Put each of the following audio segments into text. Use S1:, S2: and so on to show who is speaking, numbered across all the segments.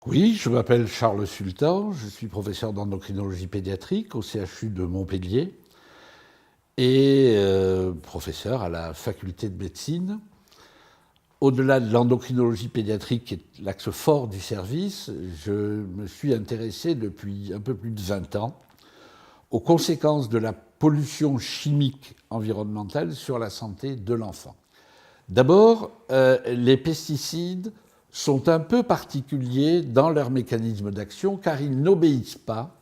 S1: Oui, je m'appelle Charles Sultan, je suis professeur d'endocrinologie pédiatrique au CHU de Montpellier et professeur à la faculté de médecine. Au-delà de l'endocrinologie pédiatrique, qui est l'axe fort du service, je me suis intéressé depuis un peu plus de 20 ans aux conséquences de la pollution chimique environnementale sur la santé de l'enfant. D'abord, les pesticides sont un peu particuliers dans leur mécanisme d'action car ils n'obéissent pas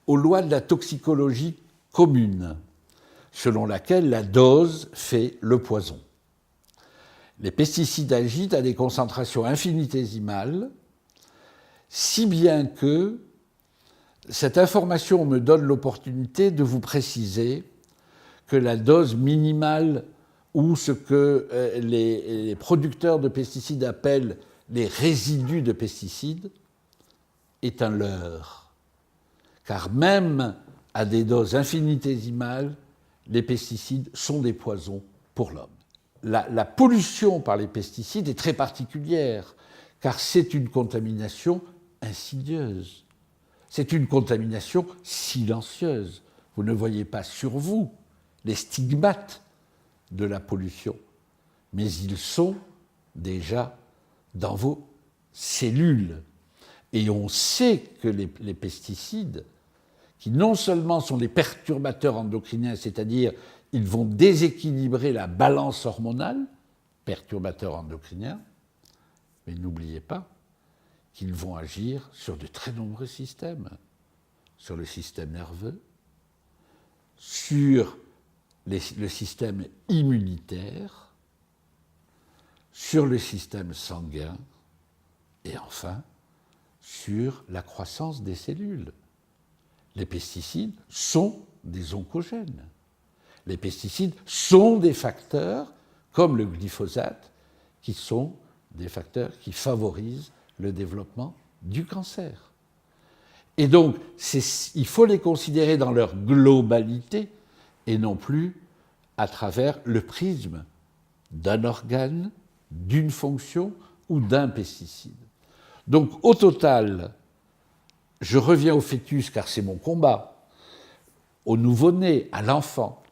S1: aux lois de la toxicologie commune, selon laquelle la dose fait le poison. Les pesticides agissent à des concentrations infinitésimales, si bien que cette information me donne l'opportunité de vous préciser que la dose minimale ou ce que les producteurs de pesticides appellent les résidus de pesticides est un leurre. Car même à des doses infinitésimales, les pesticides sont des poisons pour l'homme. La pollution par les pesticides est très particulière, car c'est une contamination insidieuse. C'est une contamination silencieuse. Vous ne voyez pas sur vous les stigmates de la pollution, mais ils sont déjà dans vos cellules. Et on sait que les pesticides, qui non seulement sont des perturbateurs endocriniens, c'est-à-dire ils vont déséquilibrer la balance hormonale, perturbateurs endocriniens, mais n'oubliez pas qu'ils vont agir sur de très nombreux systèmes, sur le système nerveux, sur le système immunitaire, sur le système sanguin et enfin sur la croissance des cellules. Les pesticides sont des oncogènes. Les pesticides sont des facteurs, comme le glyphosate, qui sont des facteurs qui favorisent le développement du cancer. Et donc, il faut les considérer dans leur globalité et non plus à travers le prisme d'un organe, d'une fonction ou d'un pesticide. Donc, au total, je reviens au fœtus car c'est mon combat, au nouveau-né, à l'enfant.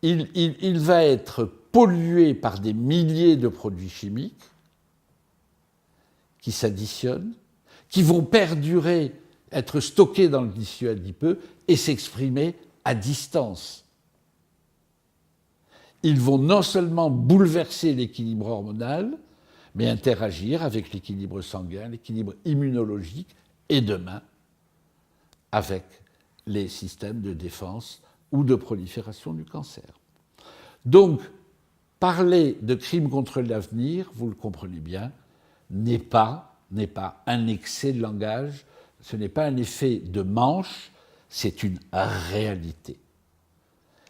S1: Il va être pollué par des milliers de produits chimiques qui s'additionnent, qui vont perdurer, être stockés dans le tissu adipeux et s'exprimer à distance. Ils vont non seulement bouleverser l'équilibre hormonal, mais interagir avec l'équilibre sanguin, l'équilibre immunologique et demain avec les systèmes de défense ou de prolifération du cancer. Donc, parler de crimes contre l'avenir, vous le comprenez bien, n'est pas un excès de langage, ce n'est pas un effet de manche, c'est une réalité.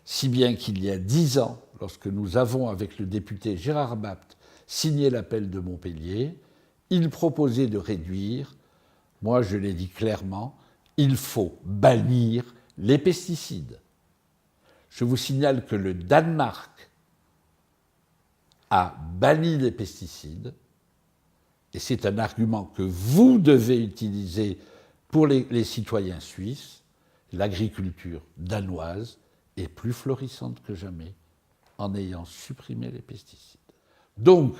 S1: Si bien qu'il y a 10 ans, lorsque nous avons, avec le député Gérard Bapt, signé l'appel de Montpellier, il proposait de réduire, moi je l'ai dit clairement, il faut bannir les pesticides. Je vous signale que le Danemark a banni les pesticides, et c'est un argument que vous devez utiliser pour les citoyens suisses. L'agriculture danoise est plus florissante que jamais en ayant supprimé les pesticides. Donc,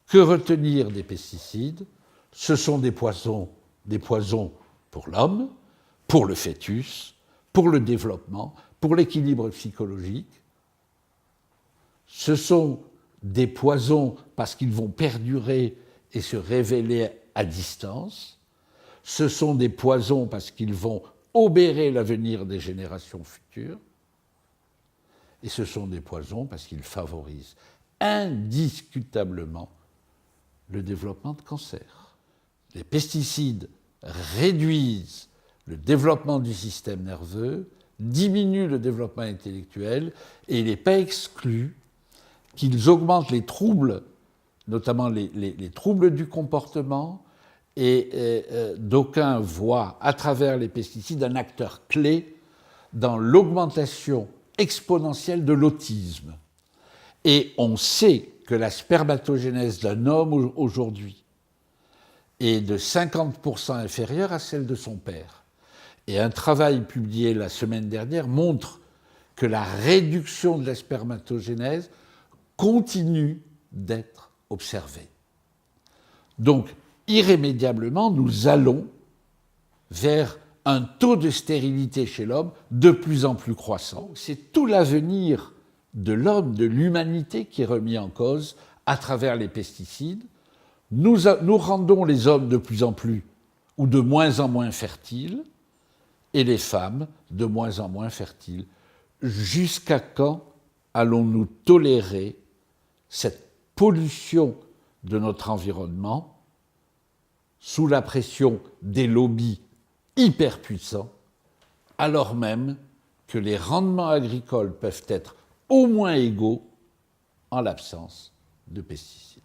S1: que retenir des pesticides? Ce sont des poisons pour l'homme, pour le fœtus, pour le développement, pour l'équilibre psychologique. Ce sont des poisons parce qu'ils vont perdurer et se révéler à distance. Ce sont des poisons parce qu'ils vont obérer l'avenir des générations futures. Et ce sont des poisons parce qu'ils favorisent indiscutablement le développement de cancer. Les pesticides réduisent le développement du système nerveux, diminuent le développement intellectuel, et il n'est pas exclu qu'ils augmentent les troubles, notamment les troubles du comportement, et d'aucuns voient à travers les pesticides un acteur clé dans l'augmentation exponentielle de l'autisme. Et on sait que la spermatogénèse d'un homme aujourd'hui est de 50% inférieure à celle de son père. Et un travail publié la semaine dernière montre que la réduction de la spermatogénèse continue d'être observée. Donc, irrémédiablement, nous allons vers un taux de stérilité chez l'homme de plus en plus croissant. C'est tout l'avenir de l'homme, de l'humanité qui est remis en cause à travers les pesticides. Nous rendons les hommes de plus en plus ou de moins en moins fertiles et les femmes de moins en moins fertiles. Jusqu'à quand allons-nous tolérer cette pollution de notre environnement sous la pression des lobbies hyper puissants, alors même que les rendements agricoles peuvent être au moins égaux en l'absence de pesticides?